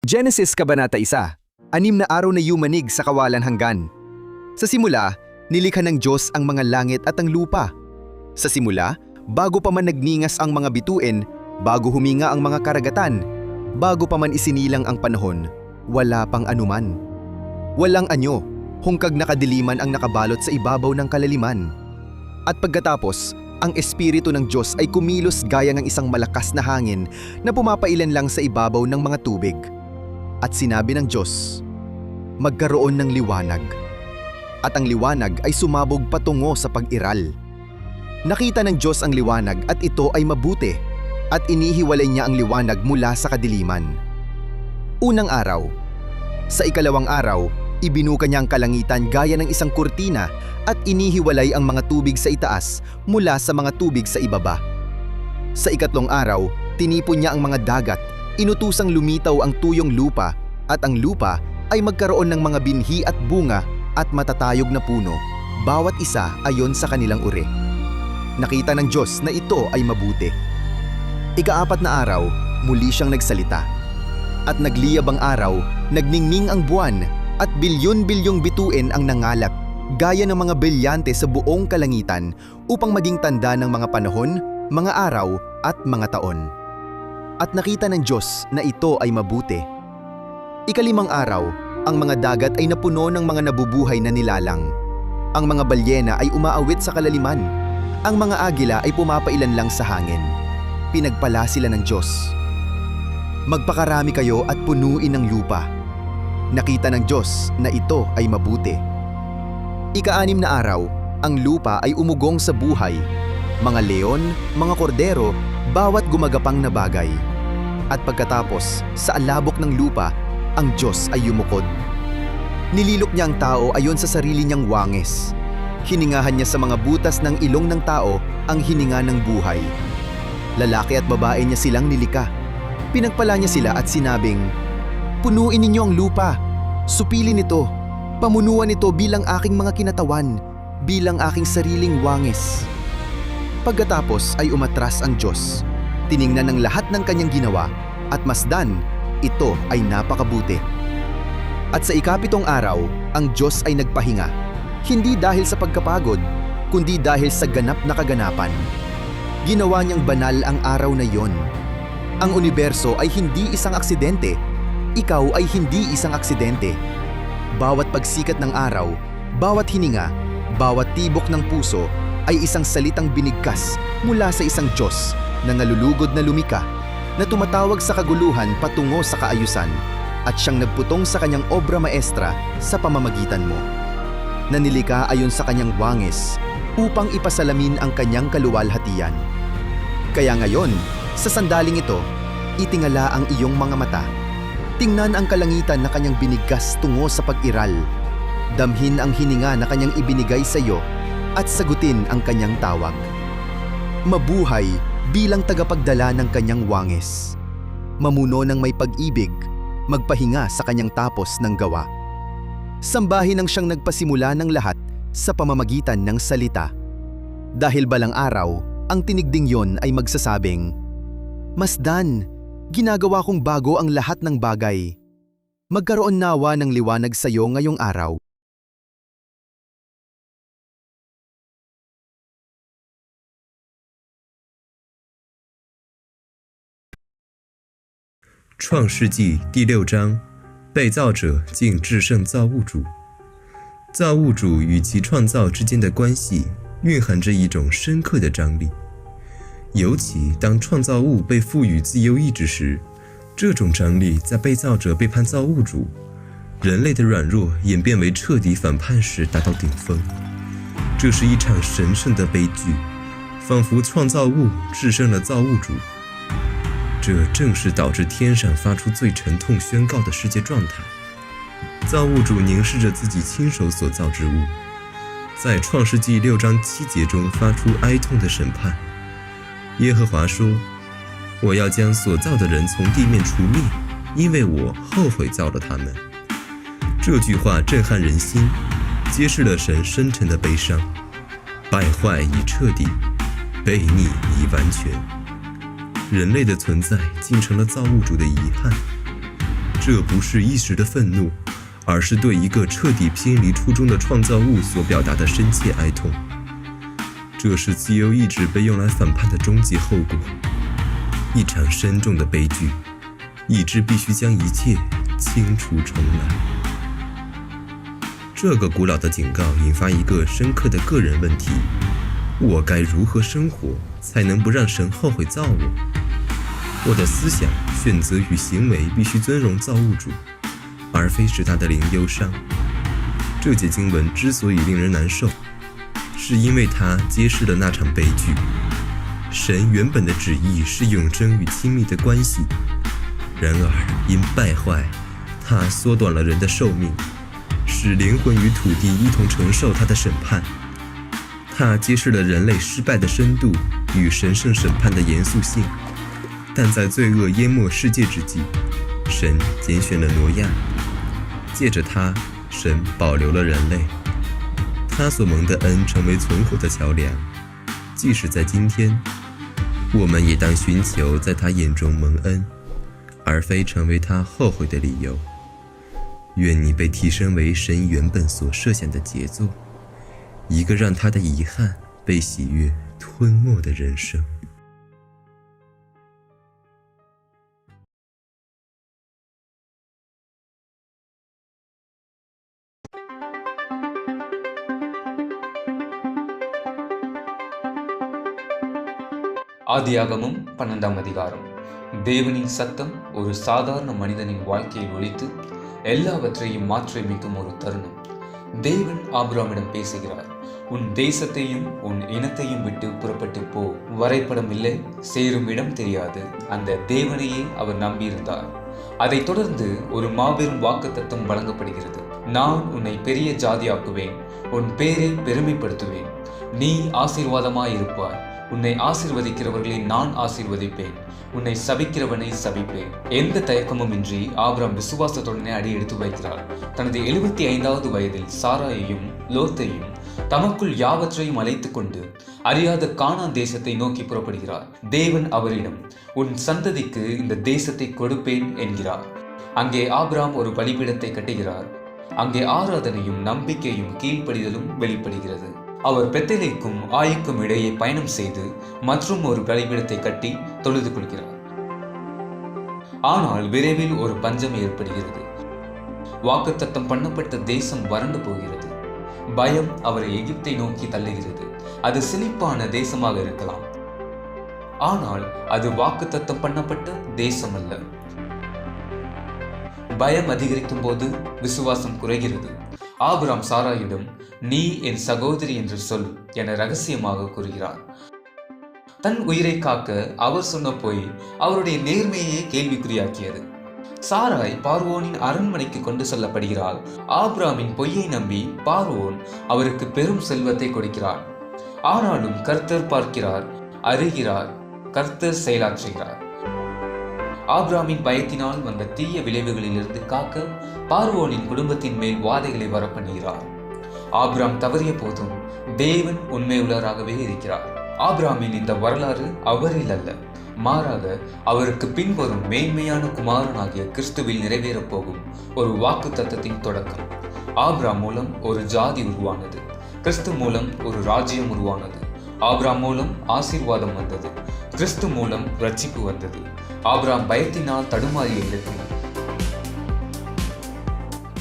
Genesis Kabanata 1, 6 na araw na yumanig sa kawalan hanggan. Sa simula, nilikha ng Diyos ang mga langit at ang lupa. Sa simula, bago pa man nagningas ang mga bituin, bago huminga ang mga karagatan, bago pa man isinilang ang panahon, wala pang anuman. Walang anyo, hungkag na kadiliman ang nakabalot sa ibabaw ng kalaliman. At pagkatapos, ang Espiritu ng Diyos ay kumilos gaya ng isang malakas na hangin na pumapailan lang sa ibabaw ng mga tubig. At sinabi ng Diyos, magkaroon ng liwanag. At ang liwanag ay sumabog patungo sa pag-iral. Nakita ng Diyos ang liwanag at ito ay mabuti, at inihiwalay niya ang liwanag mula sa kadiliman. Unang araw. Sa ikalawang araw, ibinuka niya ang kalangitan gaya ng isang kurtina at inihiwalay ang mga tubig sa itaas mula sa mga tubig sa ibaba. Sa ikatlong araw, tinipon niya ang mga dagat, inutusang lumitaw ang tuyong lupa at ang lupa ay magkaroon ng mga binhi at bunga at matatayog na puno, bawat isa ayon sa kanilang uri. Nakita ng Diyos na ito ay mabuti. Ikaapat na araw, muli siyang nagsalita. At nagliyab ang araw, nagningning ang buwan, at bilyon-bilyong bituin ang nangalap, gaya ng mga brilyante sa buong kalangitan upang maging tanda ng mga panahon, mga araw at mga taon. At nakita ng Diyos na ito ay mabuti. Ikalimang araw, ang mga dagat ay napuno ng mga nabubuhay na nilalang. Ang mga balyena ay umaawit sa kalaliman. Ang mga agila ay pumapailan lang sa hangin. Pinagpala sila ng Diyos. Magpakarami kayo at punuin ang lupa. Nakita ng Diyos na ito ay mabuti. Ika-6 na araw, ang lupa ay umugong sa buhay. Mga leon, mga kordero, bawat gumagapang na bagay. At pagkatapos, sa alabok ng lupa, ang Diyos ay yumukod. Nililok niya ang tao ayon sa sarili niyang wangis. Hiningahan niya sa mga butas ng ilong ng tao ang hininga ng buhay. Lalaki at babae niya silang nilika. Pinagpala niya sila at sinabing, punuin ninyo ang lupa, supilin ito, pamunuan ito bilang aking mga kinatawan, bilang aking sariling wangis. Pagkatapos ay umatras ang Diyos. Tiningnan ng lahat ng kanyang ginawa at masdan, ito ay napakabuti. At sa ikapitong araw, ang Diyos ay nagpahinga, hindi dahil sa pagkapagod, kundi dahil sa ganap na kaganapan. Ginawa niyang banal ang araw na iyon. Ang universo ay hindi isang aksidente, ikaw ay hindi isang aksidente. Bawat pagsikat ng araw, bawat hininga, bawat tibok ng puso ay isang salitang binigkas mula sa isang Diyos na nalulugod na lumika, na tumatawag sa kaguluhan patungo sa kaayusan, at siyang nagputong sa kanyang obra maestra sa pamamagitan mo. Nanilika ayon sa kanyang wangis upang ipasalamin ang kanyang kaluwalhatian. Kaya ngayon, sa sandaling ito, itingala ang iyong mga mata. Tingnan ang kalangitan na kanyang binigkas tungo sa pag-iral. Damhin ang hininga na kanyang ibinigay sa iyo at sagutin ang kanyang tawag. Mabuhay bilang tagapagdala ng kanyang wangis. Mamuno ng may pag-ibig, magpahinga sa kanyang tapos ng gawa. Sambahin ang siyang nagpasimula ng lahat sa pamamagitan ng salita. Dahil balang araw, ang tinigding yon ay magsasabing, Masdan, ginagawa kong bago ang lahat ng bagay. Magkaroon nawa ng liwanag sa iyo ngayong araw.《创世纪》第6章，被造者竟至圣造物主。造物主与其创造之间的关系蕴含着一种深刻的张力，尤其当创造物被赋予自由意志时，这种张力在被造者背叛造物主，人类的软弱演变为彻底反叛时达到顶峰。这是一场神圣的悲剧，仿佛创造物制胜了造物主。这正是导致天上发出最沉痛宣告的世界状态。造物主凝视着自己亲手所造之物，在创世纪6章7节中发出哀痛的审判。耶和华说，我要将所造的人从地面除灭，因为我后悔造了他们。这句话震撼人心，揭示了神深沉的悲伤。败坏已彻底，悖逆已完全。人类的存在竟成了造物主的遗憾，这这不是一时的愤怒，而是对一个彻底偏离初衷的创造物所表达的深切哀痛。这是自由意志被用来反叛的终极后果，一场深重的悲剧，意志必须将一切清除重来。这个古老的警告引发一个深刻的个人问题：我该如何生活，才能不让神后悔造我？我的思想、选择与行为必须尊荣造物主，而非使他的灵忧伤。这节经文之所以令人难受，是因为它揭示了那场悲剧。神原本的旨意是永生与亲密的关系，然而因败坏，他缩短了人的寿命，使灵魂与土地一同承受他的审判。他揭示了人类失败的深度与神圣审判的严肃性。但在罪恶淹没世界之际，神拣选了挪亚，借着他，神保留了人类。他所蒙的恩成为存活的桥梁，即使在今天，我们也当寻求在他眼中蒙恩，而非成为他后悔的理由。愿你被提升为神原本所设想的杰作，一个让他的遗憾被喜悦吞没的人生。ஆதியாகமம் 12ஆம் அதிகாரம். தேவனின் சத்தம் ஒரு சாதாரண மனிதனின் வாழ்க்கையில் ஒலித்து எல்லாவற்றையும் மாற்றியமைக்கும் ஒரு தருணம். தேவன் ஆபிரகாமிடம் பேசுகிறார். உன் தேசத்தையும் உன் இனத்தையும் விட்டு புறப்பட்டு போ. வரைபடம் இல்லை, சேரும் இடம் தெரியாது. அந்த தேவனையே அவர் நம்பியிருந்தார். அதைத் தொடர்ந்து ஒரு மாபெரும் வாக்குத்தத்தம் வழங்கப்படுகிறது. நான் உன்னை பெரிய ஜாதியாக்குவேன், உன் பேரை பெருமைப்படுத்துவேன், நீ ஆசீர்வாதமாயிருப்பாய். உன்னை ஆசீர்வதிக்கிறவர்களை நான் ஆசீர்வதிப்பேன், உன்னை சபிக்கிறவனை சபிப்பேன். எந்த தயக்கமும் இன்றி ஆபிரகாம் விசுவாசத்துடனே அடி எடுத்து வைக்கிறார். தனது 75வது வயதில் சாராயையும் லோத்தையும் தமக்குள் யாவற்றையும் அழைத்துக் கொண்டு அறியாத கானான் தேசத்தை நோக்கி புறப்படுகிறார். தேவன் அவரிடம், உன் சந்ததிக்கு இந்த தேசத்தை கொடுப்பேன் என்கிறார். அங்கே ஆபிரகாம் ஒரு பலிபீடத்தை கட்டுகிறார். அங்கே ஆராதனையும் நம்பிக்கையும் கீழ்ப்படிதலும் வெளிப்படுகிறது. அவர் பெத்தேலுக்கும் ஆயுக்கும் இடையே பயணம் செய்து மற்றும் ஒரு பலிபீடத்தை கட்டி தொழுது கொள்கிறார். ஆனால் விரைவில் ஒரு பஞ்சம் ஏற்படுகிறது. வாக்குத்தத்தம் பண்ணப்பட்ட தேசம் வறண்டு போகிறது. பயம் அவரை எகிப்தை நோக்கி தள்ளுகிறது. அது செழிப்பான தேசமாக இருக்கலாம், ஆனால் அது வாக்குத்தத்தம் பண்ணப்பட்ட தேசம் அல்ல. பயம் அதிகரிக்கும் போது விசுவாசம் குறைகிறது. ஆபிரகாம் சாராயிடம், நீ என் சகோதரி என்று சொல் என ரகசியமாக கூறுகிறார். தன் உயிரை காக்க அவர் சொன்ன பொய் அவருடைய நேர்மையே கேள்விக்குறியாக்கியது. சாராய் பார்வோனின் அரண்மனைக்கு கொண்டு செல்லப்படுகிறாள். ஆபிரகாமின் பொய்யை நம்பி பார்வோன் அவருக்கு பெரும் செல்வத்தை கொடுக்கிறார். ஆனாலும் கர்த்தர் பார்க்கிறார், அறிகிறார், கர்த்தர் செயலாற்றுகிறார். ஆபிரகாமின் பயத்தினால் வந்த தீய விளைவுகளிலிருந்து காக்க பார்வோனின் குடும்பத்தின் மேல் வாதைகளை வரப்பண்ணுகிறார். ஆபிரகாம் தவறிய போதும் தேவன் உண்மையுள்ளவராகவே இருக்கிறார். ஆபிரகாமின் இந்த வரலாறு அவரில் அல்ல, மாறாக அவருக்கு பின்வரும் மேன்மையான குமாரனாகிய கிறிஸ்துவில் நிறைவேறப் போகும் ஒரு வாக்குத்தத்தத்தின் தொடக்கம். ஆபிரகாம் மூலம் ஒரு ஜாதி உருவானது. கிறிஸ்து மூலம் ஒரு ராஜ்யம் உருவானது. ஆபிரகாம் மூலம் ஆசீர்வாதம் வந்தது. கிறிஸ்து மூலம் ரட்சிப்பு வந்தது. ஆபிரகாம் பயத்தினால் தடுமாறிய இடத்தில்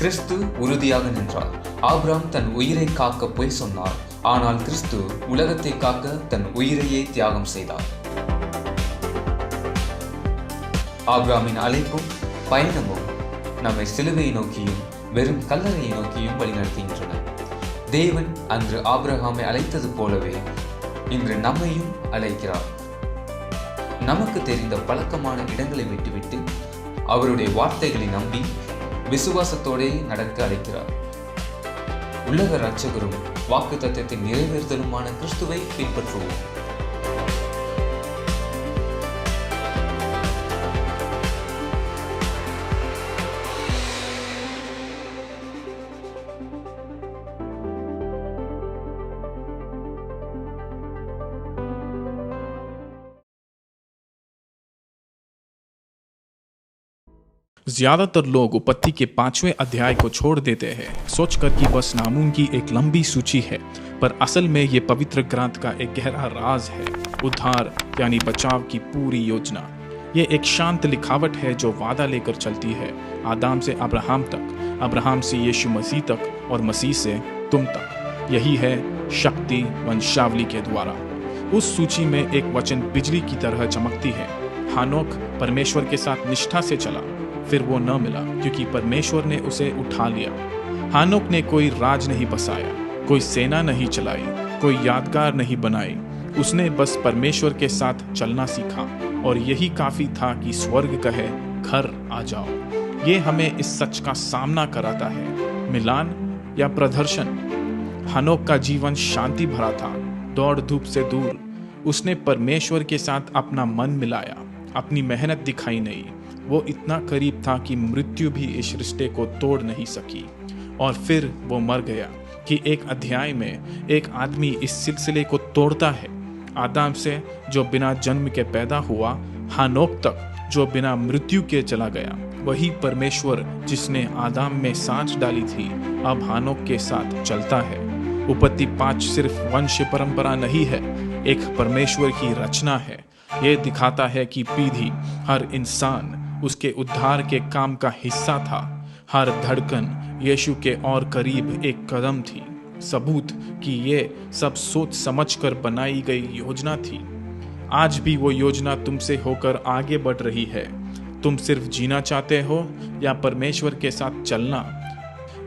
கிறிஸ்து உறுதியாக நின்றார். ஆபிரகாம் தன் உயிரை காக்க பொய் சொன்னார், ஆனால் கிறிஸ்து உலகத்தை காக்க தன் உயிரையே தியாகம் செய்தார். ஆபிரகாமின் அழைப்பும் பயணமும் நம்மை சிலுவையை நோக்கியும் வெறும் கல்லறையை நோக்கியும் வழிநடத்துகின்றன. தேவன் அன்று ஆபிரகாமை அழைத்தது போலவே இன்று நம்மையும் அழைக்கிறார். நமக்கு தெரிந்த பழக்கமான இடங்களை விட்டுவிட்டு அவருடைய வார்த்தைகளை நம்பி விசுவாசத்தோடே நடக்க அழைக்கிறார். உலக இரட்சகரும் வாக்குத்தத்தத்தின் நிறைவேறுதலுமான கிறிஸ்துவை பின்பற்றுவோம். ज्यादातर लोग उपत्ति के 5वें अध्याय को छोड़ देते हैं, सोचकर कि बस नामों की एक लंबी सूची है, पर असल में ये पवित्र ग्रंथ का एक गहरा राज है। उद्धार यानी बचाव की पूरी योजना। ये एक शांत लिखावट है जो वादा लेकर चलती है, आदम से अब्राहम तक, अब्राहम से यीशु मसीह तक और मसीह से तुम तक। यही है शक्ति वंशावली के द्वारा। उस सूची में एक वचन बिजली की तरह चमकती है। हानोक परमेश्वर के साथ निष्ठा से चला, फिर वो न मिला क्योंकि परमेश्वर ने उसे उठा लिया। हानोक ने कोई राज नहीं बसाया, कोई सेना नहीं चलाई, कोई यादगार नहीं बनाई। उसने बस परमेश्वर के साथ चलना सीखा और यही काफी था कि स्वर्ग कहे घर आ जाओ। ये हमें इस सच का सामना कराता है, मिलान या प्रदर्शन। हानोक का जीवन शांति भरा था, दौड़ धूप से दूर। उसने परमेश्वर के साथ अपना मन मिलाया, अपनी मेहनत दिखाई नहीं। वो इतना करीब था कि मृत्यु भी इस रिश्ते को तोड़ नहीं सकी। और फिर वो मर गया कि एक अध्याय में एक आदमी इस सिलसिले को तोड़ता है। आदम से जो बिना जन्म के पैदा हुआ, हानोक तक जो बिना मृत्यु के चला गया। वही परमेश्वर जिसने आदम में सांस डाली थी, अब हानोक के साथ चलता है। उपत्ति 5 सिर्फ वंश परंपरा नहीं है, एक परमेश्वर की रचना है। ये दिखाता है कि पीढ़ी, हर इंसान उसके उद्धार के काम का हिस्सा था। हर धड़कन यीशु के और करीब एक कदम थी। सबूत कि ये सब सोच समझकर बनाई गई योजना थी। आज भी वो योजना तुमसे होकर आगे बढ़ रही है। तुम सिर्फ जीना चाहते हो या परमेश्वर के साथ चलना?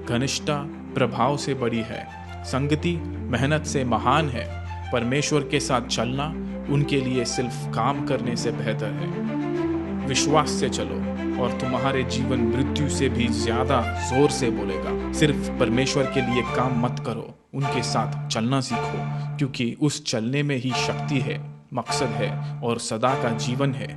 घनिष्ठता प्रभाव से बड़ी है, संगति मेहनत से महान है। परमेश्वर के साथ चलना उनके लिए सिर्फ काम करने से बेहतर है। विश्वास से चलो और तुम्हारे जीवन मृत्यु से भी ज्यादा जोर से बोलेगा। सिर्फ परमेश्वर के लिए काम मत करो, उनके साथ चलना सीखो, क्योंकि उस चलने में ही शक्ति है, मकसद है और सदा का जीवन है।